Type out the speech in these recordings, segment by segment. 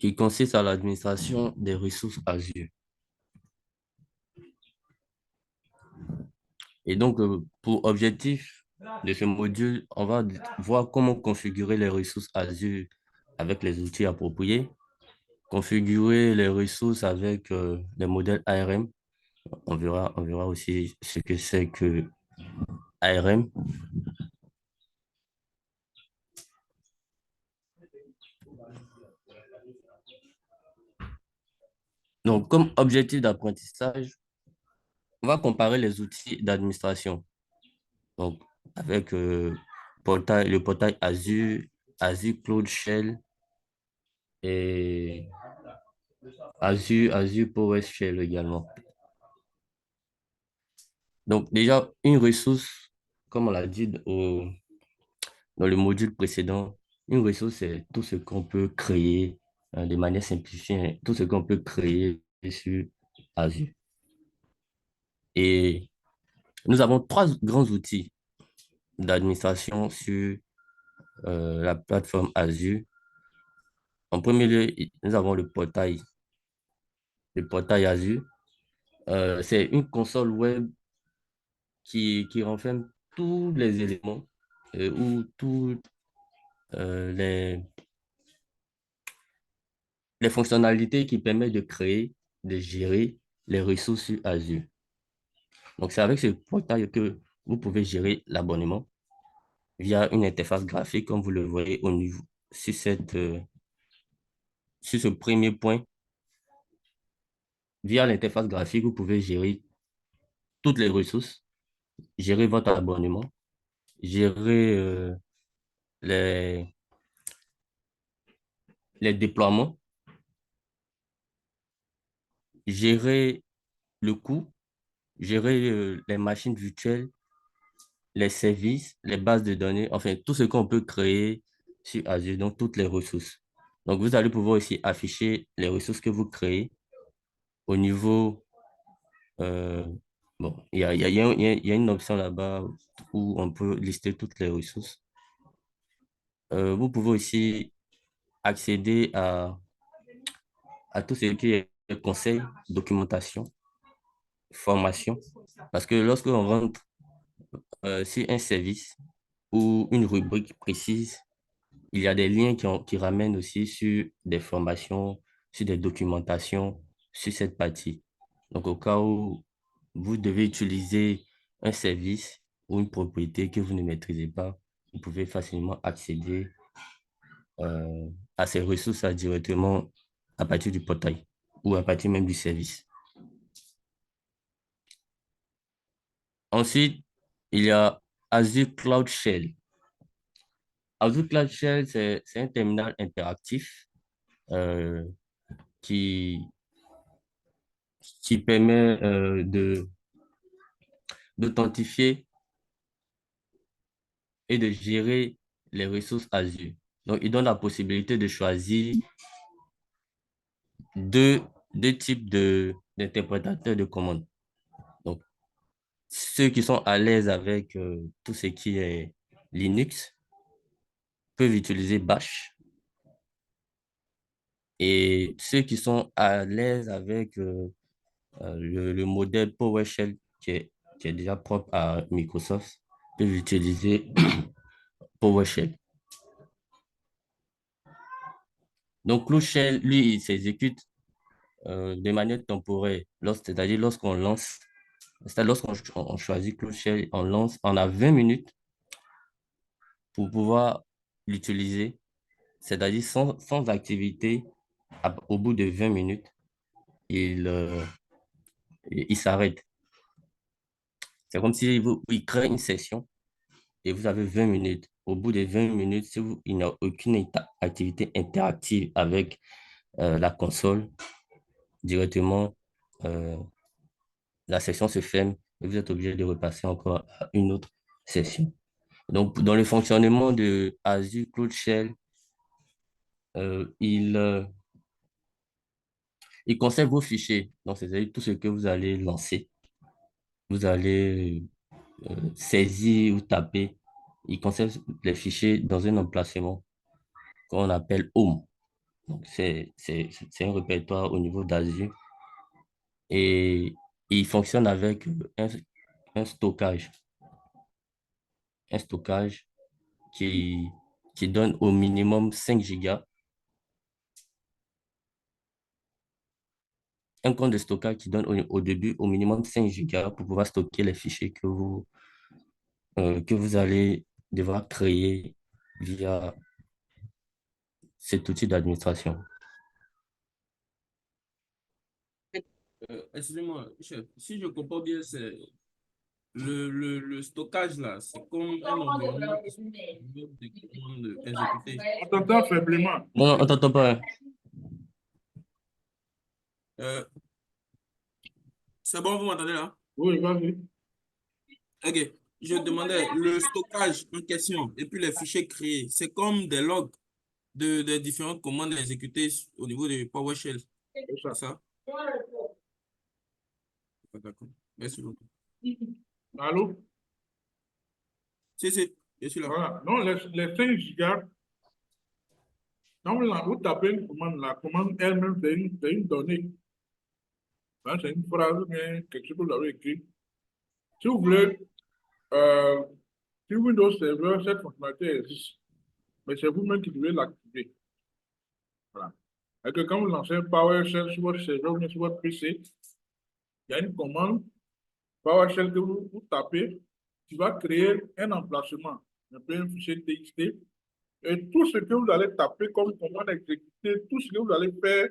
qui consiste à l'administration des ressources Azure. Et donc, pour objectif de ce module, on va voir comment configurer les ressources Azure avec les outils appropriés, configurer les ressources avec les modèles ARM. On verra aussi ce que c'est que ARM. Donc, comme objectif d'apprentissage, on va comparer les outils d'administration. Donc, avec le portail Azure, Azure Cloud Shell et Azure PowerShell également. Donc, déjà, une ressource, comme on l'a dit dans le module précédent, une ressource, c'est tout ce qu'on peut créer de manière simplifiée, hein, tout ce qu'on peut créer sur Azure. Et nous avons trois grands outils d'administration sur la plateforme Azure. En premier lieu, nous avons le portail Azure. C'est une console web qui renferme tous les éléments ou tous les fonctionnalités qui permettent de créer, de gérer les ressources sur Azure. Donc, c'est avec ce portail que vous pouvez gérer l'abonnement via une interface graphique, comme vous le voyez au niveau, sur sur ce premier point. Via l'interface graphique, vous pouvez gérer toutes les ressources, gérer votre abonnement, gérer les, les déploiements, gérer le coût, gérer les machines virtuelles, les services, les bases de données, enfin, tout ce qu'on peut créer sur Azure, donc toutes les ressources. Donc, vous allez pouvoir aussi afficher les ressources que vous créez au niveau, euh, bon, il y a une option là-bas où on peut lister toutes les ressources. Vous pouvez aussi accéder à tout ce qui est conseil, documentation, formation, parce que lorsque on rentre sur un service ou une rubrique précise, il y a des liens qui ramènent aussi sur des formations, sur des documentations, sur cette partie. Donc, au cas où vous devez utiliser un service ou une propriété que vous ne maîtrisez pas, vous pouvez facilement accéder à ces ressources directement à partir du portail ou à partir même du service. Ensuite, il y a Azure Cloud Shell. Azure Cloud Shell, c'est un terminal interactif euh, qui, qui permet d'authentifier et de gérer les ressources Azure. Donc, il donne la possibilité de choisir deux, deux types d'interprétateurs de commandes. Donc, ceux qui sont à l'aise avec tout ce qui est Linux peuvent utiliser Bash. Et ceux qui sont à l'aise avec le modèle PowerShell qui est déjà propre à Microsoft peuvent utiliser PowerShell. Donc, CloudShell, lui, il s'exécute de manière temporaire, c'est-à-dire lorsqu'on lance, c'est-à-dire lorsqu'on on choisit CloudShell, on lance, on a 20 minutes pour pouvoir l'utiliser, c'est-à-dire sans activité, au bout de 20 minutes, il, euh, il s'arrête. C'est comme si il crée une session et vous avez 20 minutes. Au bout de 20 minutes, si il n'y a aucune activité interactive avec la console, directement, euh, la session se ferme et vous êtes obligé de repasser encore à une autre session. Donc, dans le fonctionnement de Azure Cloud Shell, euh, il, euh, il conserve vos fichiers. Donc, c'est-à-dire tout ce que vous allez lancer, vous allez saisir ou taper. Il conserve les fichiers dans un emplacement qu'on appelle home. Donc, c'est un répertoire au niveau d'Azure et il fonctionne avec un stockage, un stockage qui, qui donne au minimum 5 gigas, un compte de stockage qui donne au début au minimum 5 gigas pour pouvoir stocker les fichiers que vous allez devoir créer via cet outil d'administration. Excusez-moi, chef, si je comprends bien, c'est le stockage là, c'est comme un environnement qui se développe de commandes exécutées. On t'entend faiblement. Non, non, on t'entend pas, hein. Euh, c'est bon, vous m'entendez là? Oui, vas-y. Ok. Je demandais le stockage en question et puis les fichiers créés, c'est comme des logs de différentes commandes exécutées au niveau de PowerShell. C'est C'est ça. ça? Ah, d'accord. Merci beaucoup. Allô? Si, je suis là. Voilà. Non, les 5 gigas, quand vous tapez une commande, la commande elle-même, c'est une donnée. Hein, c'est une phrase, mais quelque chose que vous avez écrit. Si vous voulez, euh, si Windows Server, cette fonctionnalité existe, mais c'est vous-même qui devez l'activer. Voilà. Et que quand vous lancez PowerShell sur votre serveur ou sur votre PC, il y a une commande PowerShell que vous tapez, qui va créer un emplacement, un fichier TXT. Et tout ce que vous allez taper comme commande exécutée, tout ce que vous allez faire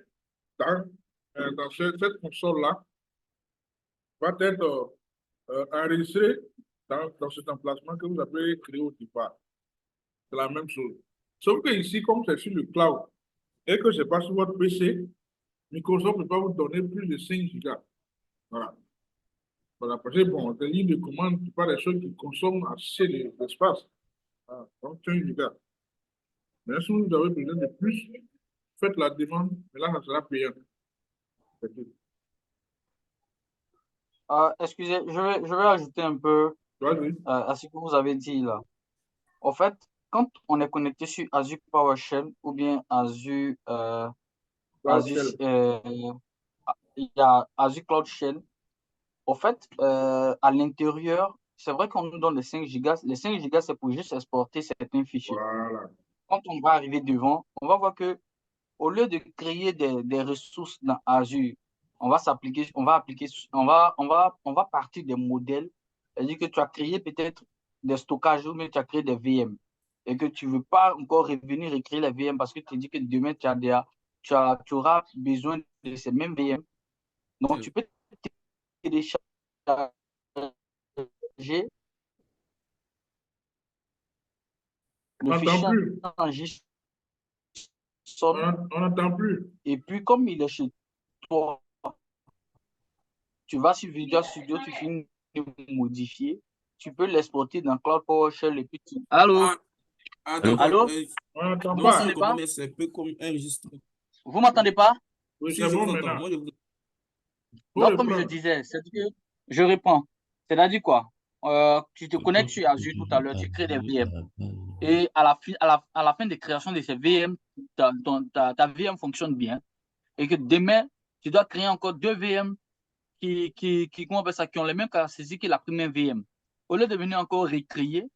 dans, dans cette console-là, va être enregistré dans cet emplacement que vous avez créé au départ. C'est la même chose. Sauf que ici, comme c'est sur le cloud et que c'est pas sur votre PC, Microsoft ne peut pas vous donner plus de 5 gigas. Voilà. Voilà. Parce que bon, des lignes de commande, c'est pas des choses qui consomment assez d'espace. Voilà. Donc, 5 gigas. Mais si vous avez besoin de plus, faites la demande, mais là, ça sera payant. C'est tout. Excusez, je vais ajouter un peu Vas-y. à ce que vous avez dit là. En fait, quand on est connecté sur Azure PowerShell ou bien PowerShell. il y a Azure Cloud Shell, en fait, à l'intérieur, c'est vrai qu'on nous donne les 5 gigas. Les 5 gigas, c'est pour juste exporter certains fichiers. Voilà. Quand on va arriver devant, on va voir que au lieu de créer des ressources dans Azure, on va partir des modèles. C'est-à-dire que tu as créé peut-être des stockages ou même tu as créé des VM et que tu ne veux pas encore revenir et créer les VM parce que tu dis que demain tu auras besoin de ces mêmes VM. Donc, tu peux télécharger On le n'entend fichier plus. en JSON On n'entend plus. et puis comme il est chez toi, tu vas sur Visual Studio, tu finis de modifier, tu peux l'exporter dans Cloud PowerShell et puis Allô? Allô? D'accord. Allô? On n'entend Vous Donc, si pas. je m'entendez comprends pas? bien, c'est un peu comme un registre. Vous m'entendez pas? Oui, Si c'est je bon vous entends, maintenant. moi je vous Faut Donc, comme je reprendre. disais, c'est que je réponds. C'est-à-dire quoi? Tu te connectes sur Azure tout à l'heure, tu crées des VM. Et à la fin de création de ces VM, ta VM fonctionne bien. Et que demain, tu dois créer encore deux VM comment on appelle ça, qui ont les mêmes caractéristiques que la première VM. Au lieu de venir encore recréer,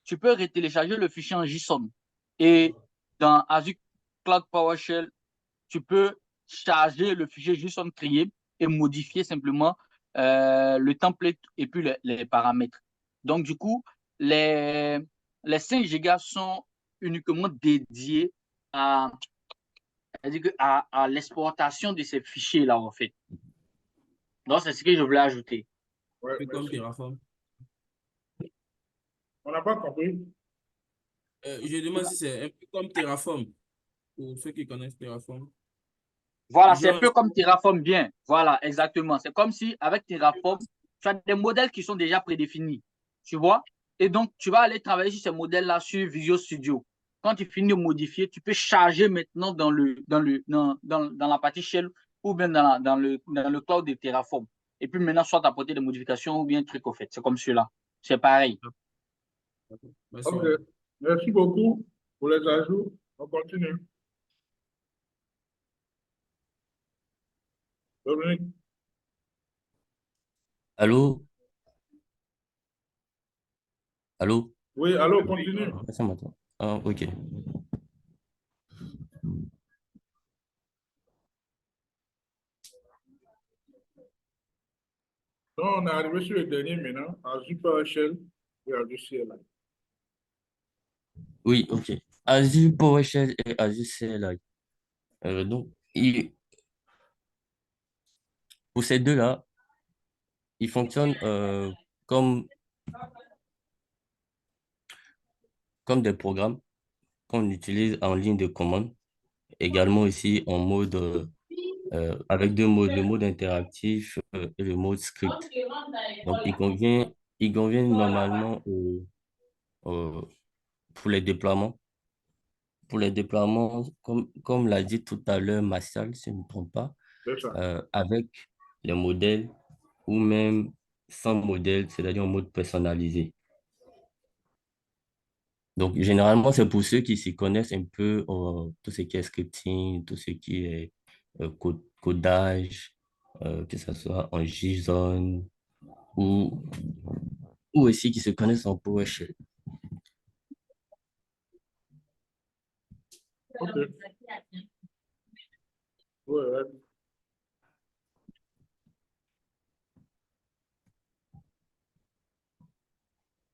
tu peux retélécharger le fichier en JSON. Et dans Azure Cloud PowerShell, tu peux charger le fichier JSON créé et modifier simplement le template et puis les paramètres. Donc, du coup, les 5 gigas sont uniquement dédiés à, à l'exportation de ces fichiers-là, en fait. Donc, c'est ce que je voulais ajouter. Ouais, fais comme merci. Terraform. On n'a pas compris. Je demande si c'est un peu comme Terraform, pour ceux qui connaissent Terraform. Voilà, c'est un Genre, peu comme Terraform bien. Voilà, exactement. C'est comme si avec Terraform, tu as des modèles qui sont déjà prédéfinis. Tu vois? Et donc, tu vas aller travailler sur ces modèles-là sur Visual Studio. Quand tu finis de modifier, tu peux charger maintenant dans la partie shell ou bien dans le cloud de Terraform. Et puis maintenant, soit apporter des modifications ou bien un truc au fait. C'est comme celui-là. C'est pareil. merci. Ok. Merci beaucoup pour les ajouts. On continue. Dominique, Allô? Allô? oui, allô, continue. Ah, ça m'entend. Ah, ok. Donc, on est arrivé sur le dernier maintenant, Azure PowerShell et Azure CLI. Oui, ok. Azure PowerShell et Azure CLI. Donc, pour ces deux-là, ils fonctionnent comme, comme des programmes qu'on utilise en ligne de commande, également aussi en mode, avec deux modes, le mode interactif et le mode script. Donc, il convient normalement pour les déploiements. Pour les déploiements, comme l'a dit tout à l'heure Martial, si je ne me trompe pas, C'est ça. avec les modèles ou même sans modèle, c'est-à-dire en mode personnalisé. Donc, généralement, c'est pour ceux qui s'y connaissent un peu tout ce qui est scripting, tout ce qui est codage, que ce soit en JSON ou, ou aussi qui se connaissent en PowerShell. OK. Ouais, ouais.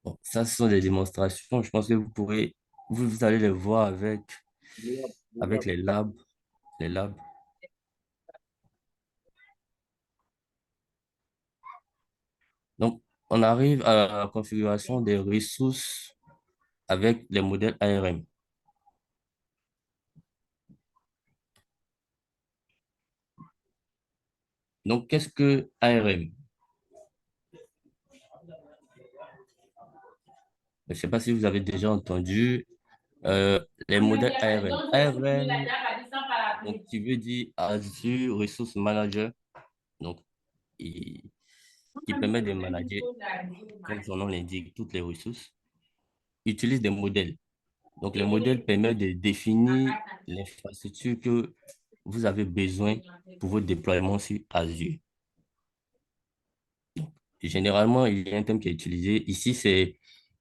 Bon, ça, ce sont des démonstrations. Je pense que vous allez les voir avec les labs, les labs. Donc, on arrive à la configuration des ressources avec les modèles ARM. Donc, qu'est-ce que ARM? Je ne sais pas si vous avez déjà entendu les modèles ARM. ARM, donc, qui veut dire Azure Resource Manager, donc, qui permet de manager, comme son nom l'indique, toutes les ressources, utilise des modèles. Donc, les modèles permettent de définir l'infrastructure que vous avez besoin pour votre déploiement sur Azure. Généralement, il y a un terme qui est utilisé. Ici,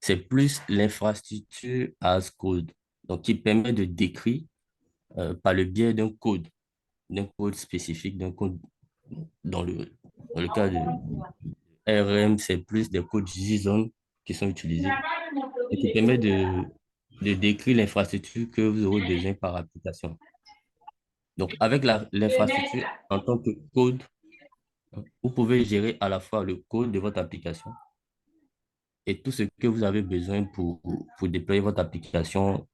c'est plus l'infrastructure as code, donc qui permet de décrire par le biais d'un code spécifique, d'un code dans le cas de RM, c'est plus des codes JSON qui sont utilisés et qui permet de décrire l'infrastructure que vous aurez besoin par application. Donc, avec l'infrastructure en tant que code, vous pouvez gérer à la fois le code de votre application et tout ce que vous avez besoin pour déployer votre application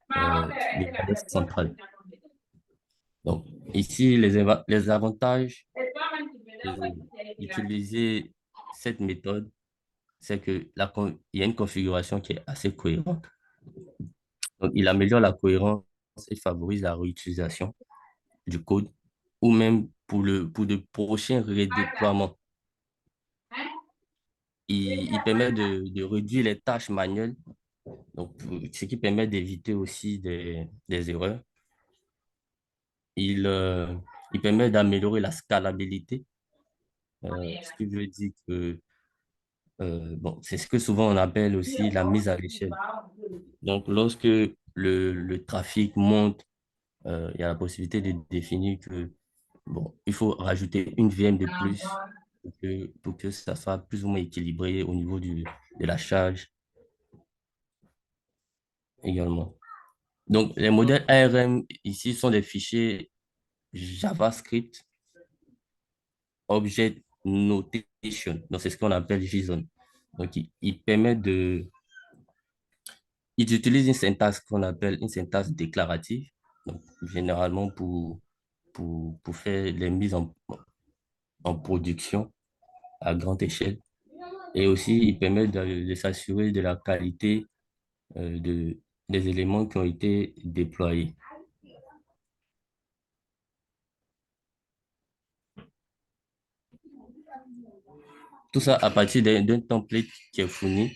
de manière centrale. Donc, ici, les avantages d'utiliser cette méthode, c'est que il y a une configuration qui est assez cohérente. Donc, il améliore la cohérence et favorise la réutilisation du code ou même pour de prochains redéploiements. Il permet de réduire les tâches manuelles, donc, ce qui permet d'éviter aussi des erreurs. Il, euh, il permet d'améliorer la scalabilité, ce qui veut dire que bon, c'est ce que souvent on appelle aussi la mise à l'échelle. Donc, lorsque le trafic monte, il y a la possibilité de définir que bon, il faut rajouter une VM de plus pour que ça soit plus ou moins équilibré au niveau de la charge également. Donc, les modèles ARM ici sont des fichiers JavaScript Object Notation. Donc, c'est ce qu'on appelle JSON. Donc, il permet ils utilisent une syntaxe qu'on appelle une syntaxe déclarative, donc, généralement pour faire les mises en production à grande échelle. Et aussi, il permet de s'assurer de la qualité des éléments qui ont été déployés. Tout ça à partir d'un template qui est fourni.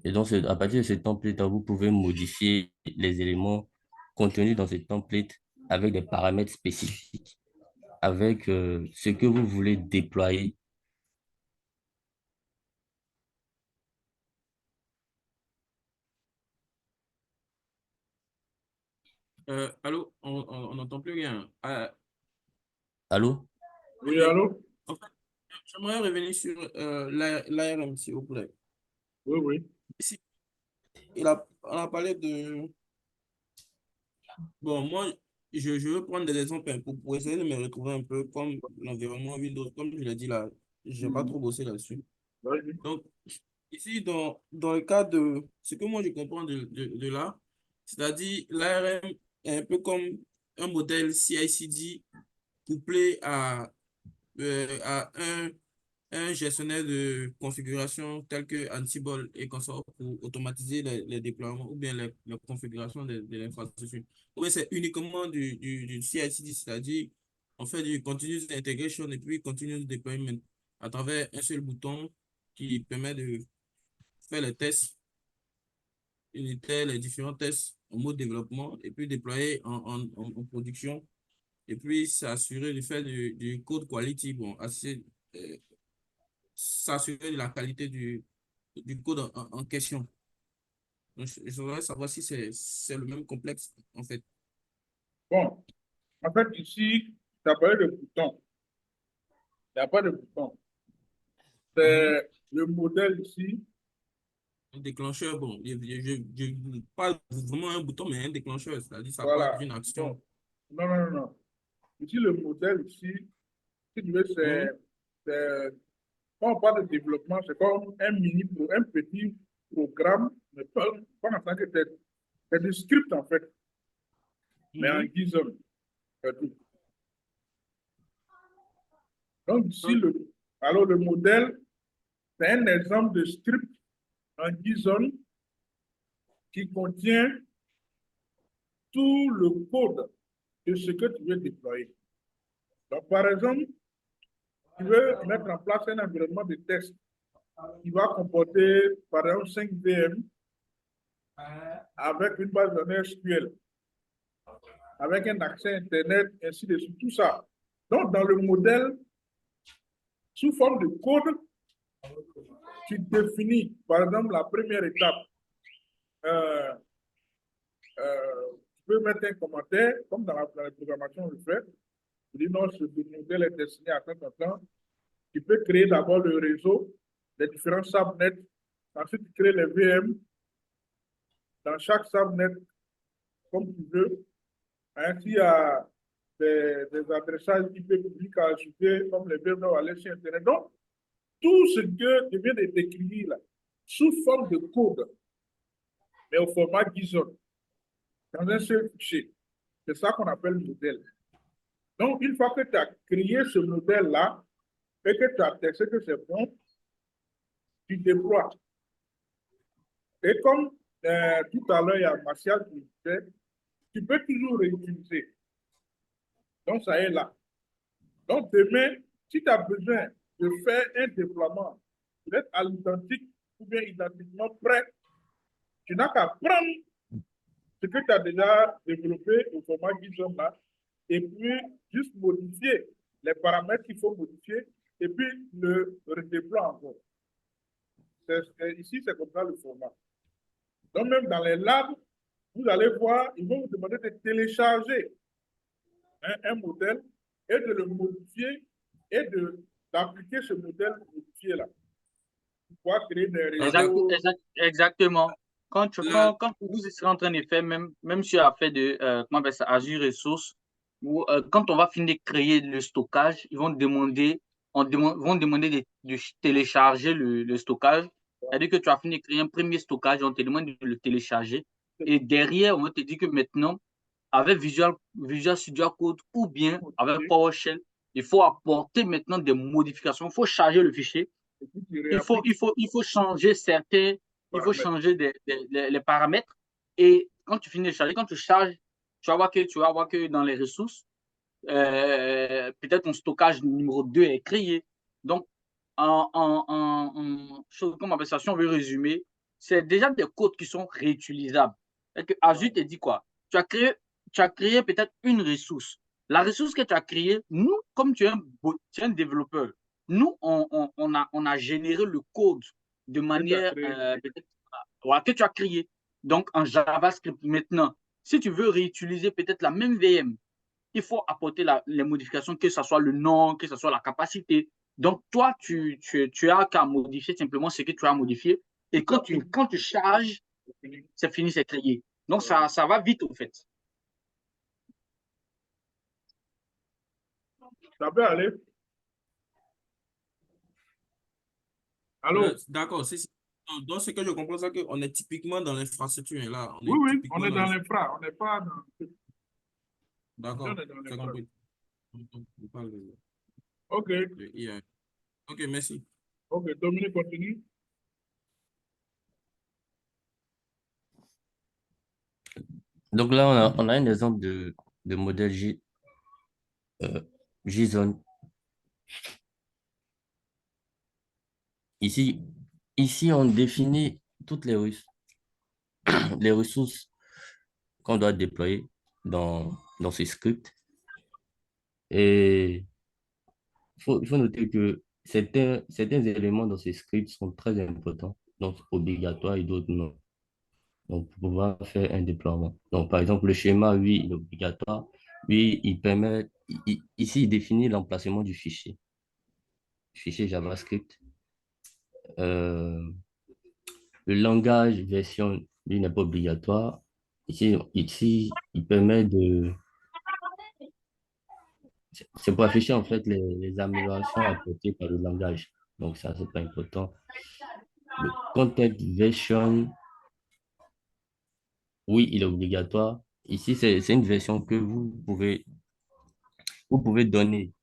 Et donc, à partir de ce template, vous pouvez modifier les éléments contenus dans ce template avec des paramètres spécifiques. avec ce que vous voulez déployer. Allô, on n'entend plus rien. Allô? Oui, allô? En fait, j'aimerais revenir sur l'ARM, s'il vous plaît. Oui, oui. Ici, on a parlé de... Bon, moi, je veux prendre des exemples pour essayer de me retrouver un peu comme l'environnement Windows. Comme je l'ai dit là, je n'ai pas trop bossé là-dessus. Vas-y. Donc, ici, dans le cas de ce que moi je comprends de là, c'est-à-dire l'ARM est un peu comme un modèle CI/CD couplé à un gestionnaire de configuration tel que Ansible et consorts pour automatiser les déploiements ou bien les configurations de l'infrastructure. Ou bien c'est uniquement du CI/CD, c'est-à-dire on fait du continuous integration et puis continuous deployment à travers un seul bouton qui permet de faire les tests unitaires, les différents tests en mode développement et puis déployer en production et puis s'assurer du fait du code quality, bon, euh, s'assurer de la qualité du code en question. Donc, je voudrais savoir si c'est le même complexe, en fait. Bon, en fait, ici, tu as parlé de bouton. Il n'y a pas de bouton. Mhm. C'est le modèle ici. Un déclencheur, bon, pas vraiment un bouton, mais un déclencheur, c'est-à-dire ça part Voilà. d'une action. Non, non, non, non, non. Ici, le modèle ici, si tu veux, Mhm. quand on parle de développement, c'est comme un petit programme, mais pas en tant que tel. C'est du script, en fait, mais en Mhm. JSON. C'est tout. Donc, ici, Ok. alors le modèle, c'est un exemple de script en JSON qui contient tout le code de ce que tu veux déployer. Donc, par exemple, tu veux mettre en place un environnement de test qui va comporter, par exemple, 5 VM avec une base de données SQL, avec un accès Internet, ainsi de suite, tout ça. Donc, dans le modèle, sous forme de code, tu définis, par exemple, la première étape. Euh, tu peux mettre un commentaire, comme dans la programmation, on le fait. Tu dis non, ce modèle est destiné à temps. Tu peux créer d'abord le réseau, les différents subnets. Ensuite, tu crées les VM dans chaque subnet comme tu veux. Ainsi, il y a des adressages IP publics à ajouter, comme les VM doivent aller sur Internet. Donc, tout ce que je viens de décrire là, sous forme de code, mais au format JSON, dans un seul fichier. C'est ça qu'on appelle modèle. Donc, une fois que tu as créé ce modèle-là et que tu as testé que c'est bon, tu déploies. Et comme tout à l'heure, il y a Martial qui disait, tu peux toujours réutiliser. Donc, ça est là. Donc, demain, si tu as besoin de faire un déploiement, peut-être à l'identique ou bien identiquement prêt, tu n'as qu'à prendre ce que tu as déjà développé au format JSON là, et puis juste modifier les paramètres qu'il faut modifier, et puis le redéploie encore. Ici, c'est comme ça le format. Donc, même dans les labs, vous allez voir, ils vont vous demander de télécharger un modèle et de le modifier et d'appliquer ce modèle modifié-là. Pour pouvoir créer des réseaux. Exactement. La, Quand vous serez en train de faire, même si on a fait de comment on appelle ça, Azure Ressources, ou quand on va finir de créer le stockage, ils vont demander, vont demander de télécharger le stockage. C'est-à-dire que tu as fini de créer un premier stockage, on te demande de le télécharger. Et derrière, on va te dire que maintenant, avec Visual Studio Code ou bien avec PowerShell, il faut apporter maintenant des modifications. Il faut charger le fichier. Et puis tu réappliques. Il faut changer certains, il faut Paramètres. changer les paramètres. Et quand tu finis de charger, quand tu charges, tu vas voir que dans les ressources, peut-être ton stockage numéro 2 est créé. Donc, comme appelle ça, si on veut résumer, c'est déjà des codes qui sont réutilisables. Et que Azure te dit quoi? Tu as créé peut-être une ressource. La ressource que tu as créée, nous, comme tu es un développeur, nous, on a généré le code de manière voilà, que tu as créé. Donc, en JavaScript, maintenant, si tu veux réutiliser peut-être la même VM, il faut apporter les modifications, que ce soit le nom, que ce soit la capacité. Donc, toi, tu as qu'à modifier simplement ce que tu as modifié. Et quand tu charges, c'est fini, c'est créé. Donc, ça va vite, en fait. Ça peut aller. Allô? D'accord. Donc, ce que je comprends, c'est qu'on est typiquement dans l'infrastructure, là. Oui, oui, on est dans l'infra, on n'est pas dans... D'accord, On est dans j'ai l'infra. compris. On parle de OK, IA. Ok, merci. OK, Dominique, continue. Donc là, on a un exemple de modèle JSON. Ici, on définit toutes les ressources qu'on doit déployer dans ces scripts. Et il faut noter que certains éléments dans ces scripts sont très importants, donc obligatoires et d'autres non. Donc, pour pouvoir faire un déploiement. Donc, par exemple, le schéma, oui, il est obligatoire. Oui, il permet, ici, il définit l'emplacement du fichier JavaScript. Euh, le langage version, lui, n'est pas obligatoire. Ici, il permet de... C'est pour afficher, en fait, les améliorations apportées par le langage. Donc, ça, c'est pas important. Le content version, oui, il est obligatoire. Ici, c'est une version que vous pouvez donner.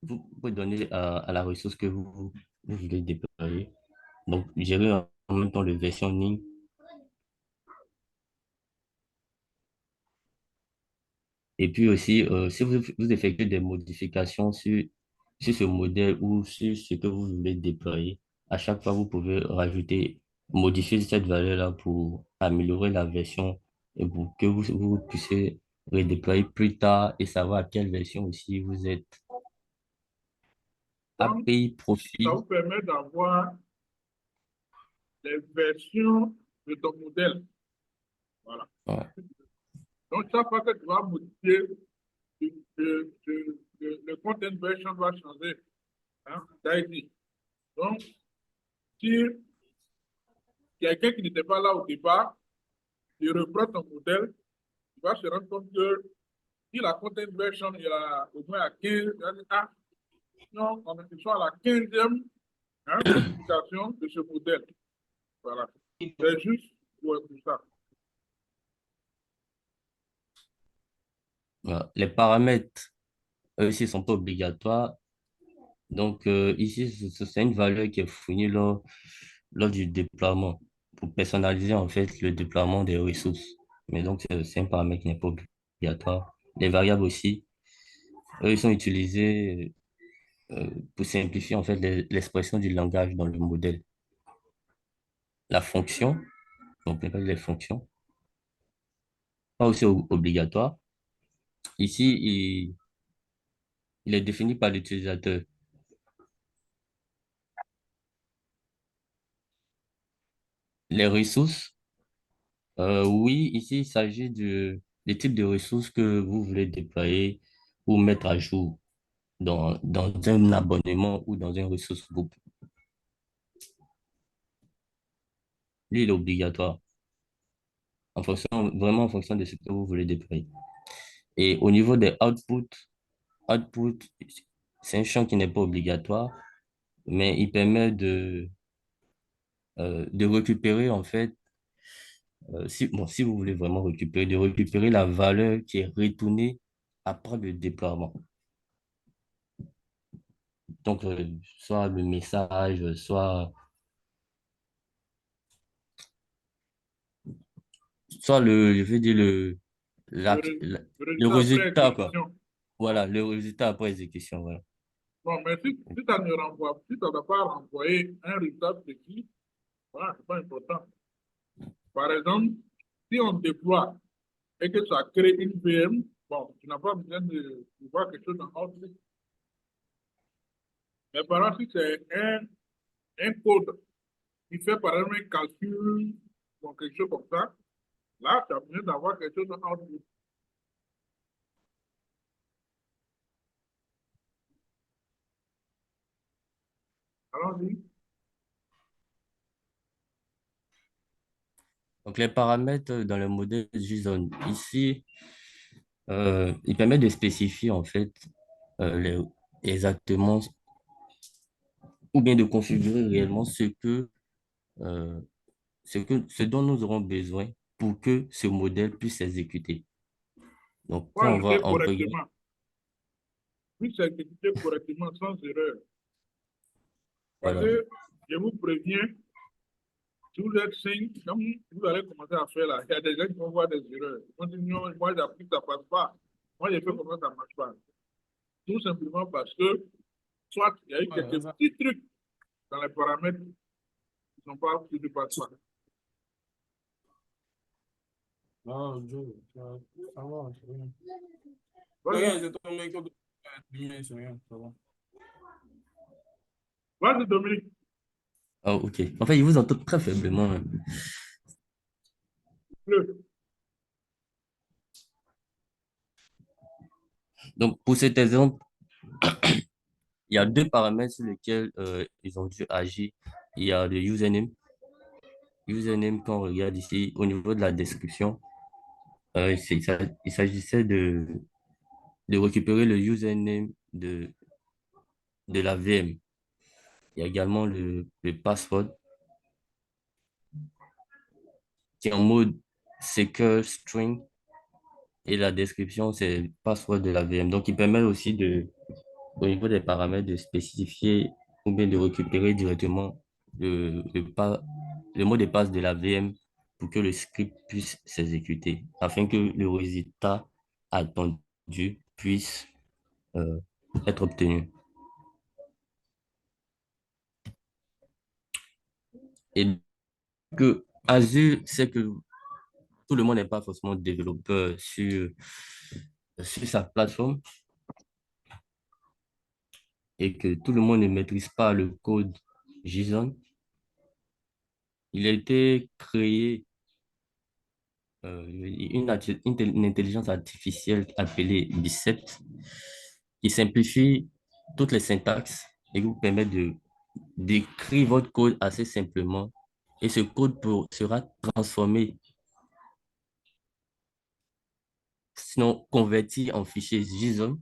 Vous pouvez donner à la ressource que vous voulez déployer. Donc, gérer en même temps le versionning. Et puis aussi, si vous effectuez des modifications sur ce modèle ou sur ce que vous voulez déployer, à chaque fois, vous pouvez rajouter, modifier cette valeur-là pour améliorer la version et pour que vous puissiez redéployer plus tard et savoir à quelle version aussi vous êtes. Donc, API ça profil. vous permet d'avoir les versions de ton modèle. Voilà. Ouais. Donc, chaque fois que tu vas modifier, le content version va changer d'ID. Donc, si quelqu'un qui n'était pas là au départ, il reprend ton modèle, il va se rendre compte que si la content version est au moins à 15, non, on soit à la 15e modification de ce modèle. Voilà. C'est juste pour ça. Voilà. Les paramètres, eux aussi, ne sont pas obligatoires. Donc, ici, c'est une valeur qui est fournie lors du déploiement pour personnaliser en fait le déploiement des ressources. Mais donc, c'est un paramètre qui n'est pas obligatoire. Les variables aussi, eux, ils sont utilisés pour simplifier en fait l'expression du langage dans le modèle. La fonction, donc les fonctions, pas aussi obligatoire. Ici, il est défini par l'utilisateur. Les ressources, oui, ici, il s'agit des types de ressources que vous voulez déployer ou mettre à jour dans un abonnement ou dans une ressource groupe. Lui, il est obligatoire, vraiment en fonction de ce que vous voulez déployer. Et au niveau des output, c'est un champ qui n'est pas obligatoire, mais il permet de récupérer, en fait, si vous voulez vraiment récupérer, de récupérer la valeur qui est retournée après le déploiement. Donc, soit le message, soit je veux dire, le Résultat après résultat, quoi. exécution. Voilà, le résultat après exécution, voilà. Bon, mais si tu ne renvoies, si tu n'as pas renvoyé un résultat précis, voilà, c'est pas important. Par exemple, si on déploie et que ça crée une VM, Bon, tu n'as pas besoin de voir quelque chose dans Outlook. Mais par exemple, si c'est un code qui fait par exemple un calcul, ou quelque chose comme ça, là, tu as besoin d'avoir quelque chose dans Outlook. Allons-y. Donc, les paramètres dans le modèle JSON, ici, il permet de spécifier en fait exactement ou bien de configurer réellement euh, ce dont nous aurons besoin pour que ce modèle puisse s'exécuter. Donc, Pour quand on va ajouter en regarde, correctement. Oui, c'est exécuté correctement, sans erreur. Parce voilà. que, je vous préviens, si vous êtes 5, comme vous allez commencer à faire là, il y a des gens qui vont voir des erreurs. Ils vont dire, non, moi j'applique, ça passe pas. Moi, j'ai fait comment ça marche pas. Tout simplement parce que, soit il y a eu Ouais, quelques ça- petits trucs dans les paramètres qui ne passent pas. Non, Joe, ça va, c'est rien. Vas-y, Rien, c'est ton mec c'est rien, ça va. vas-y, Dominique. Ah, ok. En fait, il vous entend très faiblement, hein. Le. Donc, pour cet exemple, il y a deux paramètres sur lesquels ils ont dû agir. Il y a le username. Username, quand on regarde ici, au niveau de la description, il s'agissait de récupérer le username de la VM. Il y a également le password qui est en mode secure string et la description, c'est le password de la VM. Donc, il permet aussi au niveau des paramètres, de spécifier ou bien de récupérer directement le mot de passe de la VM pour que le script puisse s'exécuter, afin que le résultat attendu puisse euh, être obtenu. Et que Azure, c'est que tout le monde n'est pas forcément développeur sur sa plateforme et que tout le monde ne maîtrise pas le code JSON. Il a été créé une intelligence artificielle appelée Biceps qui simplifie toutes les syntaxes et vous permet de d'écrire votre code assez simplement. Et ce code sera transformé, sinon converti en fichier JSON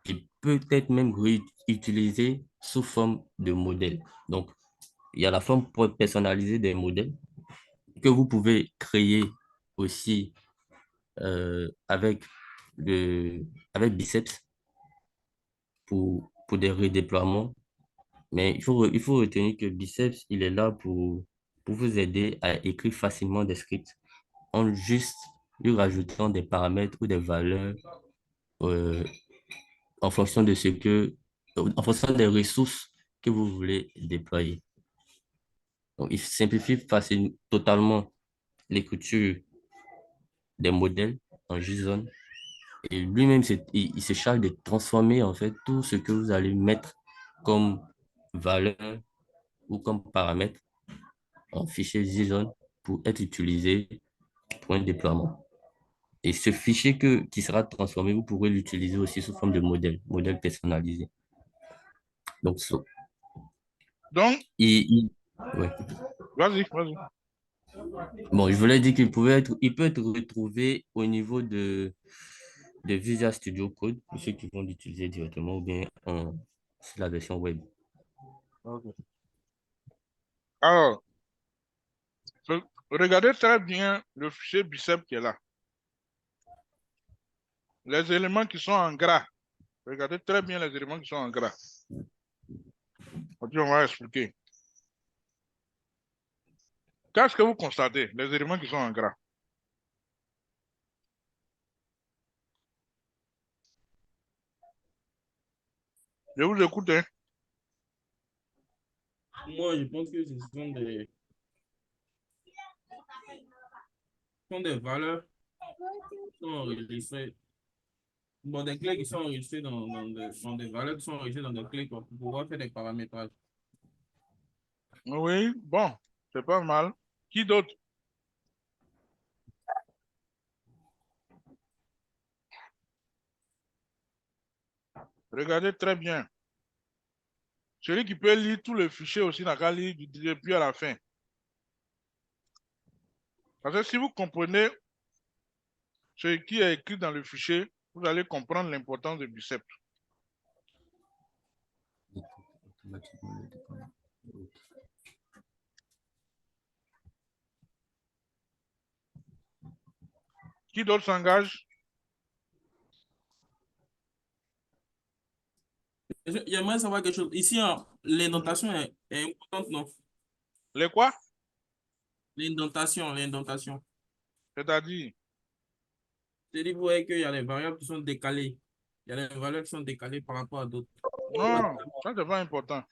et peut être même réutilisé sous forme de modèle. Donc, il y a la forme personnalisée des modèles que vous pouvez créer aussi avec avec Biceps pour des redéploiements. Mais il faut retenir que Biceps, il est là pour vous aider à écrire facilement des scripts en juste lui rajoutant des paramètres ou des valeurs euh, en fonction de en fonction des ressources que vous voulez déployer. Donc, il simplifie totalement l'écriture des modèles en JSON. Et lui-même, il se charge de transformer en fait tout ce que vous allez mettre comme valeur ou comme paramètre en fichier JSON pour être utilisé pour un déploiement. Et ce fichier qui sera transformé, vous pourrez l'utiliser aussi sous forme de modèle personnalisé. Donc, Donc, ouais. vas-y, vas-y. Bon, je voulais dire il peut être retrouvé au niveau de Visual Studio Code, pour ceux qui vont l'utiliser directement ou bien sur la version web. Ok. Alors, regardez très bien le fichier bicep qui est là. Les éléments qui sont en gras. Regardez très bien les éléments qui sont en gras. Ok, on va expliquer. Qu'est-ce que vous constatez, les éléments qui sont en gras? Je vous écoute, hein. Moi, je pense que ce sont des valeurs qui sont enregistrées Bon, des clés qui sont enregistrées dans des valeurs qui sont enregistrées dans des clés quoi, pour pouvoir faire des paramétrages. Oui, bon, c'est pas mal. Qui d'autre? Regardez très bien. Celui qui peut lire tous les fichiers aussi n'a qu'à lire du début à la fin. Parce que si vous comprenez ce qui est écrit dans le fichier, vous allez comprendre l'importance de Bicep. Automatiquement le déploiement. Qui d'autre s'engage? J'aimerais savoir quelque chose. Ici, hein, l'indentation est importante, non? Les quoi? L'indentation. C'est-à-dire, C'est-à-dire, vous voyez qu'il y a des variables qui sont décalées. Il y a des valeurs qui sont décalées par rapport à d'autres. non, ça c'est pas important.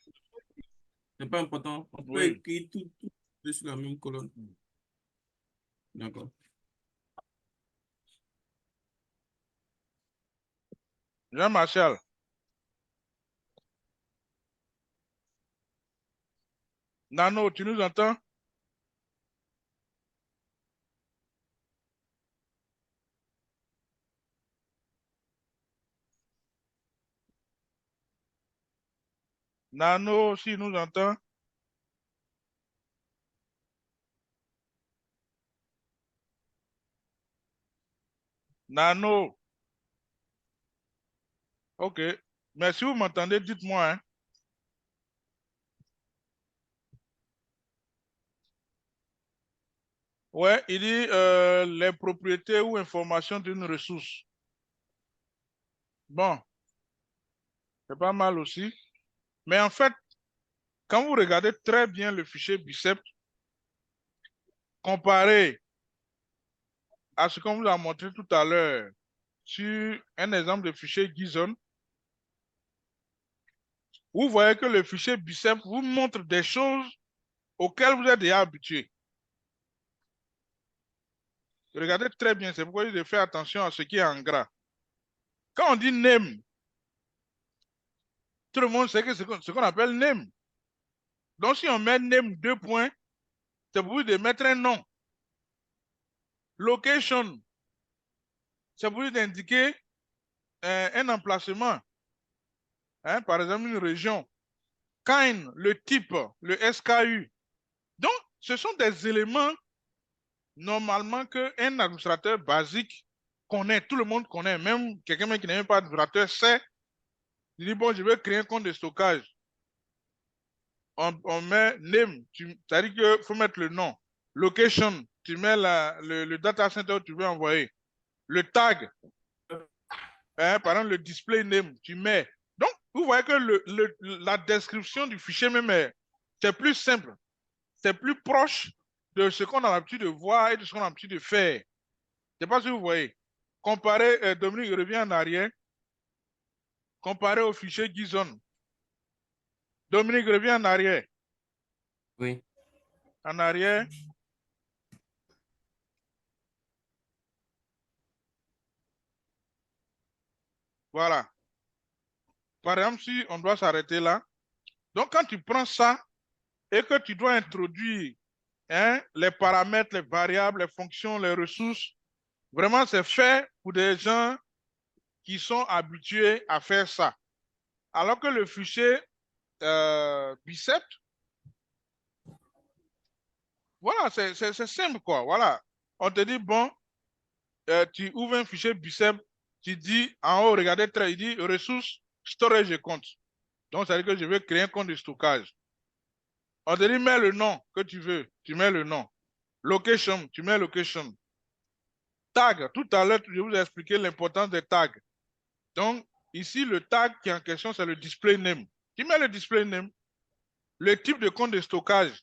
C'est pas important. On peut Oui. écrire tout sur la même colonne. D'accord. Jean-Martial, Nano, tu nous entends? Nano, si nous entend? Nano. OK. Mais si vous m'entendez, dites-moi. Hein. Ouais, il dit les propriétés ou informations d'une ressource. Bon, c'est pas mal aussi. Mais en fait, quand vous regardez très bien le fichier Bicep, comparé à ce qu'on vous a montré tout à l'heure sur un exemple de fichier JSON, vous voyez que le fichier Bicep vous montre des choses auxquelles vous êtes déjà habitué. Regardez très bien, c'est pourquoi il faut faire attention à ce qui est en gras. Quand on dit name, tout le monde sait que c'est ce qu'on appelle name. Donc si on met name 2 points, c'est pour vous de mettre un nom. Location, c'est pour vous d'indiquer un emplacement. Hein, par exemple, une région. Kind, le type, le SKU. Donc, ce sont des éléments normalement qu'un administrateur basique connaît, tout le monde connaît, même quelqu'un qui n'est même pas administrateur sait. Il dit, bon, je vais créer un compte de stockage. On met name, c'est-à-dire qu'il faut mettre le nom. Location, tu mets le data center où tu veux envoyer. Le tag, hein, par exemple, le display name, tu mets. Donc, vous voyez que la description du fichier même, c'est plus simple. C'est plus proche de ce qu'on a l'habitude de voir et de ce qu'on a l'habitude de faire. Je ne sais pas si vous voyez. Comparé, Dominique revient en arrière. Comparé au fichier JSON. Dominique revient en arrière. Oui. En arrière. Voilà. Par exemple, si on doit s'arrêter là. Donc, quand tu prends ça et que tu dois introduire les paramètres, les variables, les fonctions, les ressources, vraiment, c'est fait pour des gens qui sont habitués à faire ça. Alors que le fichier Bicep, voilà, c'est simple, quoi. Voilà. On te dit, bon, tu ouvres un fichier Bicep, tu dis, en haut, regardez, il dit ressources, storage et compte. Donc, ça veut dire que je veux créer un compte de stockage. On te dit, mets le nom que tu veux, tu mets le nom. Location, tu mets location. Tag, tout à l'heure, je vous ai expliqué l'importance des tags. Donc, ici, le tag qui est en question, c'est le display name. Tu mets le display name. Le type de compte de stockage,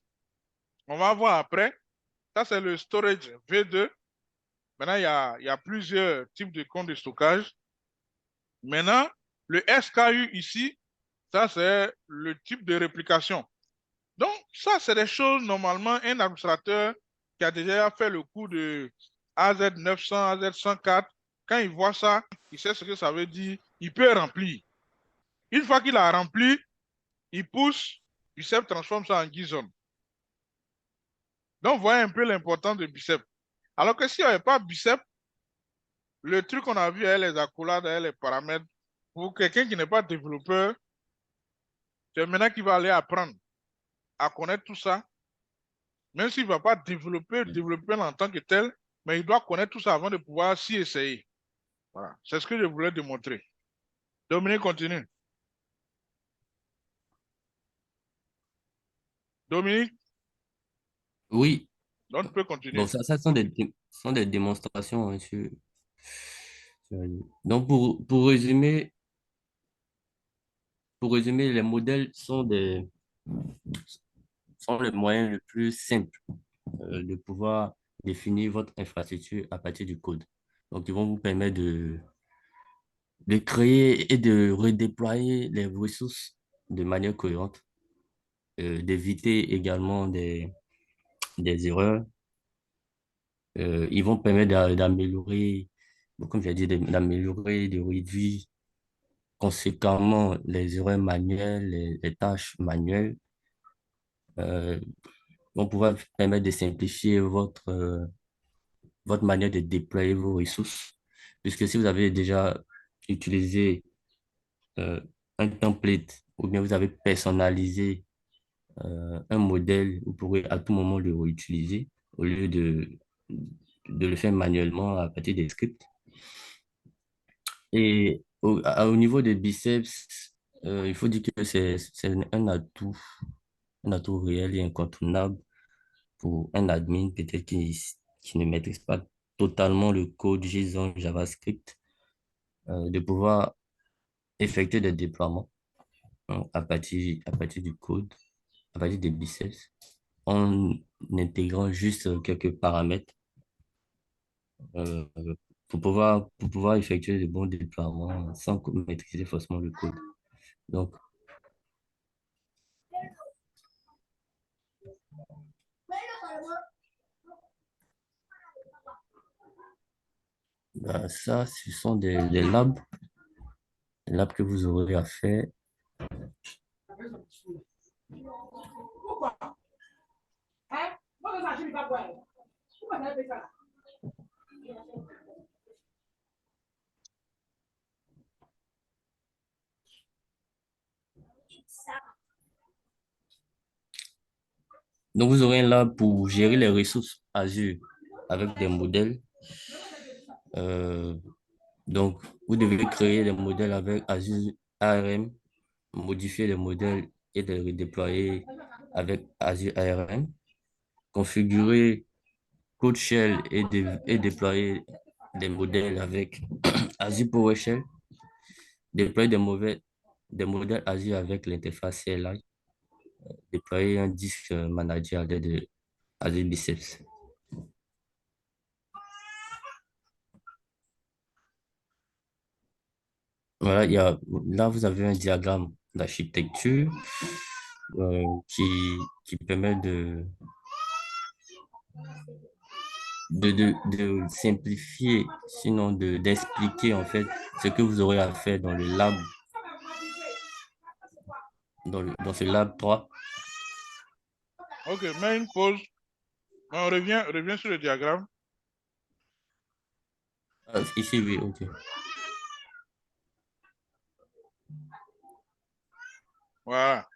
on va voir après. Ça, c'est le storage V2. Maintenant, il y a plusieurs types de comptes de stockage. Maintenant, le SKU ici, ça, c'est le type de réplication. Donc, ça, c'est des choses, normalement, un administrateur qui a déjà fait le cours de AZ900, AZ104, quand il voit ça, il sait ce que ça veut dire, il peut remplir. Une fois qu'il a rempli, il pousse, bicep transforme ça en JSON. Donc, voyez un peu l'importance de bicep. Alors que s'il n'y avait pas bicep, le truc qu'on a vu avec les accolades, avec les paramètres, pour quelqu'un qui n'est pas développeur, c'est maintenant qu'il va aller apprendre à connaître tout ça. Même s'il ne va pas développer en tant que tel, mais il doit connaître tout ça avant de pouvoir s'y essayer. Voilà. C'est ce que je voulais démontrer. Dominique, continue. Dominique, Oui, donc tu peux continuer. bon, ça sont des démonstrations, hein, donc, pour résumer, les modèles sont le moyen le plus simple de pouvoir définir votre infrastructure à partir du code. Donc, ils vont vous permettre de créer et de redéployer les ressources de manière cohérente, d'éviter également des erreurs. Ils vont permettre d'améliorer, bon, comme j'ai dit, d'améliorer, de réduire conséquemment les erreurs manuelles, les tâches manuelles. Vont pouvoir permettre de simplifier votre manière de déployer vos ressources. Puisque si vous avez déjà utilisé euh, un template ou bien vous avez personnalisé un modèle, vous pourrez à tout moment le réutiliser au lieu de le faire manuellement à partir des scripts. Et au niveau des biceps, il faut dire que c'est un atout réel et incontournable pour un admin peut-être qui ne maîtrise pas totalement le code JSON, JavaScript, de pouvoir effectuer des déploiements hein, à partir du code, à partir des biceps, en intégrant juste quelques paramètres euh, pour pouvoir effectuer de bons déploiements sans maîtriser forcément le code. Donc, ça, ce sont des labs que vous aurez à faire. Donc, vous aurez un lab pour gérer les ressources Azure avec des modèles. Euh, donc, vous devez créer des modèles avec Azure ARM, modifier les modèles et les redéployer avec Azure ARM, configurer Code Shell et déployer des modèles avec Azure PowerShell, déployer des modèles Azure avec l'interface CLI, déployer un disque manager à l'aide de Azure Biceps. Voilà, là, vous avez un diagramme d'architecture qui permet de simplifier, sinon d'expliquer en fait ce que vous aurez à faire dans le lab, dans ce lab 3. Ok, mets une pause. On revient sur le diagramme. Ici, oui, ok. Voilà.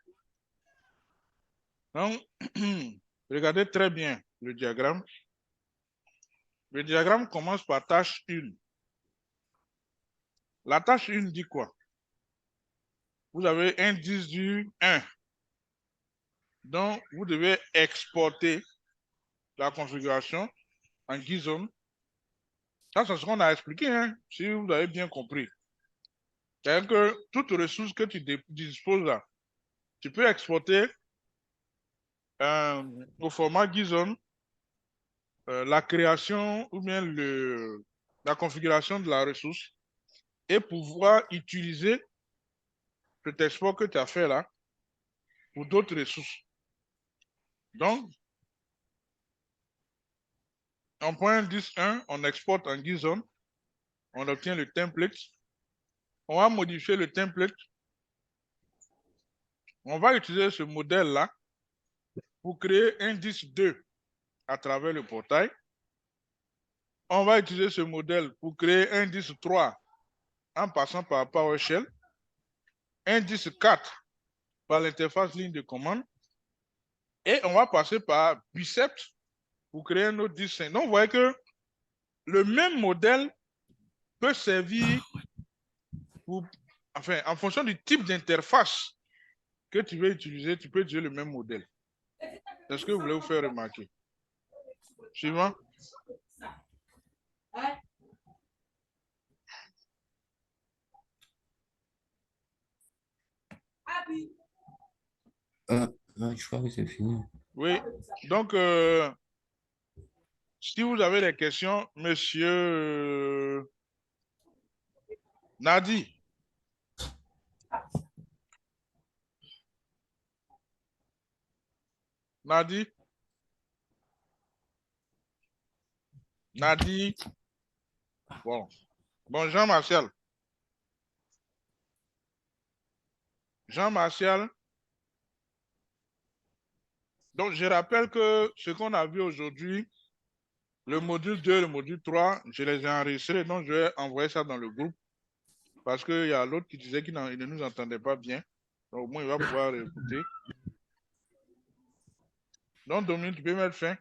Donc, regardez très bien le diagramme. Le diagramme commence par tâche 1. La tâche 1 dit quoi? Vous avez un indice du 1. Donc, vous devez exporter la configuration en JSON. Ça, c'est ce qu'on a expliqué, hein, si vous avez bien compris. C'est-à-dire que toute ressource que tu disposes là, tu peux exporter au format JSON la création ou bien la configuration de la ressource et pouvoir utiliser cet export que tu as fait là pour d'autres ressources. Donc, en point 10.1, on exporte en JSON on obtient le template. On va modifier le template. On va utiliser ce modèle-là pour créer indice 2 à travers le portail. On va utiliser ce modèle pour créer indice 3 en passant par PowerShell. Indice 4 par l'interface ligne de commande. Et on va passer par Biceps pour créer un autre indice 5. Donc, vous voyez que le même modèle peut servir pour, enfin, en fonction du type d'interface que tu veux utiliser, tu peux utiliser le même modèle. C'est ce que vous voulez vous faire remarquer. Suivant. Je crois que c'est fini. Oui, donc, si vous avez des questions, monsieur Nadi. Nadi. Nadi. Bon. Bon, Jean-Martial. Jean-Martial. Donc, je rappelle que ce qu'on a vu aujourd'hui, le module 2, le module 3, je les ai enregistrés, donc je vais envoyer ça dans le groupe parce qu'il y a l'autre qui disait qu'il ne nous entendait pas bien. Donc, au moins, il va pouvoir écouter. Donc, Dominique, tu peux mettre fin.